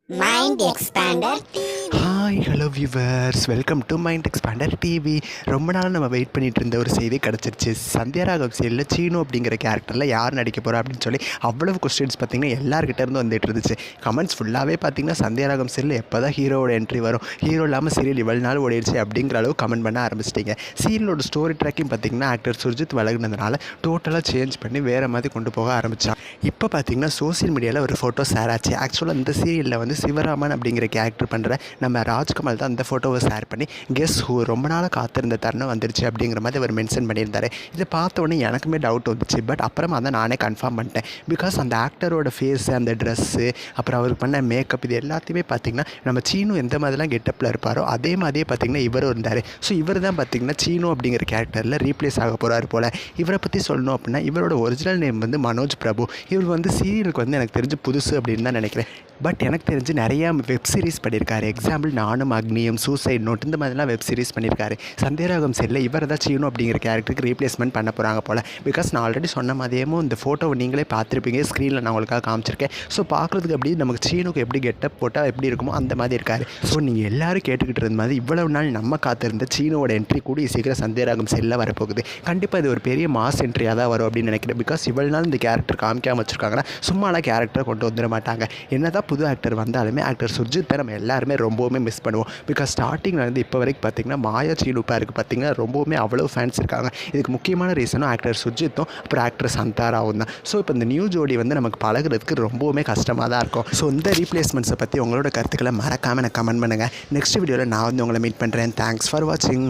Mind Expander TV. Hi hello viewers, welcome to Mind Expander TV. ரொம்ப நாள் நம்ம wait பண்ணிகிட்டு இருந்த ஒரு செய்தி கிடச்சிருச்சு. சந்தியா ராகவ் சீரியலில் சீனு அப்படிங்கிற கேரக்டரில் யார் நடிக்க போகிறா அப்படின்னு சொல்லி அவ்வளவு கொஸ்டின்ஸ் பார்த்திங்கன்னா எல்லாருக்கிட்ட இருந்து வந்துட்டு இருந்துச்சு. கமெண்ட்ஸ் ஃபுல்லாகவே பார்த்திங்கன்னா சந்தியா ராகவ் சீரியல் எப்போ தான் ஹீரோவோட என்ட்ரி வரும், ஹீரோ இல்லாமல் சீரியல் இவ்வளோ நாள் ஓடிடுச்சு அப்படிங்கிற அளவு கமெண்ட் பண்ண ஆரம்பிச்சிட்டிங்க. சீரியலோட ஸ்டோரி ட்ராக்கிங் பார்த்திங்கன்னா ஆக்டர் சுர்ஜித் வழங்கினதுனால டோட்டலாக சேஞ்ச் பண்ணி வேறு மாதிரி கொண்டு போக ஆரம்பித்தான். இப்போ பார்த்திங்கன்னா சோசியல் மீடியாவில் ஒரு ஃபோட்டோ ஷேர் ஆச்சு. ஆக்சுவலாக இந்த சீரியலில் வந்து சிவராமன் அப்படிங்கிற கேரக்டர் பண்ணுற நம்ம ராஜ்கமல் தான் அந்த ஃபோட்டோவை ஷேர் பண்ணி கெஸ் ஹூ ரொம்ப நாளாக காத்திருந்த தருணம் வந்துருச்சு அப்படிங்கிற மாதிரி அவர் மென்ஷன் பண்ணியிருந்தார். இதை பார்த்த உடனே எனக்குமே டவுட் வந்துச்சு. பட் அப்புறமா தான் நானே கன்ஃபார்ம் பண்ணிட்டேன். பிகாஸ் அந்த ஆக்டரோட ஃபேஸு, அந்த ட்ரெஸ்ஸு, அப்புறம் அவருக்கு பண்ண மேக்கப், இது எல்லாத்தையுமே பார்த்திங்கன்னா நம்ம சீனு எந்த மாதிரிலாம் கெட்டப்பில் இருப்பாரோ அதே மாதிரியே பார்த்திங்கன்னா இவரும் இருந்தார். ஸோ இவர் தான் பார்த்திங்கன்னா சீனு அப்படிங்கிற கேரக்டரில் ரீப்ளேஸ் ஆக போகிறாரு போல். இவரை பற்றி சொல்லணும் அப்படின்னா இவரோட ஒரிஜினல் நேம் வந்து மனோஜ் பிரபு. இவர் வந்து சீரியலுக்கு வந்து எனக்கு தெரிஞ்சு புதுசு அப்படின்னு தான் நினைக்கிறேன். பட் எனக்கு தெரிஞ்சு நிறையா வெப் சீரிஸ் பண்ணியிருக்காரு. எக்ஸாம்பிள் நானும் அக்னியும், சூசைட் நோட், இந்த மாதிரிலாம் வெப் சீரிஸ் பண்ணியிருக்காரு. சந்தியா ராகவ் சைடில் இவர் தான் சீனு அப்படிங்கிற கேரக்டருக்கு ரீப்ளேஸ்மெண்ட் பண்ண போகிறாங்க போல். பிகாஸ் நான் ஆல்ரெடி சொன்ன மாதிரியும் இந்த ஃபோட்டோவை நீங்களே பார்த்துருப்பீங்க, ஸ்க்ரீனில் நான் உங்களுக்காக காமிச்சிருக்கேன். ஸோ பார்க்குறதுக்கு எப்படி நமக்கு சீனுக்கு எப்படி கெட்டப் போட்டால் எப்படி இருக்குமோ அந்த மாதிரி இருக்கார். ஸோ நீங்கள் எல்லோரும் கேட்டுக்கிட்டு இருந்த மாதிரி இவ்வளவு நாள் நம்ம காத்திருந்த சீனோட என்ட்ரி கூடி சீக்கிரம் சந்தியா ராகவ் சைடில் வரப்போகுது. கண்டிப்பாக இது ஒரு பெரிய மாஸ் என்ட்ரியாக தான் வரும் அப்படின்னு நினைக்கிறேன். பிகாஸ் இவ்வளவு நாள் இந்த கேரக்டர் காமிக்காமல் வச்சுருக்காங்கன்னா சும்மாலாம் கேரக்டரை கொண்டு வந்துட மாட்டாங்க. என்ன தான் புது ஆக்டர் வந்தாலுமே ஆக்டர் சுர்ஜித்தை நம்ம எல்லாருமே ரொம்பவுமே மிஸ் பண்ணுவோம். பிகாஸ் ஸ்டார்டிங்கில் வந்து இப்போ வரைக்கும் பார்த்திங்கன்னா மாயா சீனு பேருக்கு பார்த்திங்கன்னா ரொம்பவுமே அவ்வளோ ஃபேன்ஸ் இருக்காங்க. இதுக்கு முக்கியமான ரீசனும் ஆக்டர் சுர்ஜித்தும் அப்புறம் ஆக்டர் சந்தாராவும் தான். ஸோ இப்போ இந்த நியூ ஜோடி வந்து நமக்கு பழகிறதுக்கு ரொம்பவுமே கஷ்டமாக தான் இருக்கும். ஸோ இந்த ரீப்ளேஸ்மெண்ட்ஸை பற்றி உங்களோட கருத்துக்களை மறக்காமல் எனக்கு கமெண்ட் பண்ணுங்கள். நெக்ஸ்ட் வீடியோவில் நான் வந்து உங்களை மீட் பண்ணுறேன். தேங்க்ஸ் ஃபார் வாட்சிங்.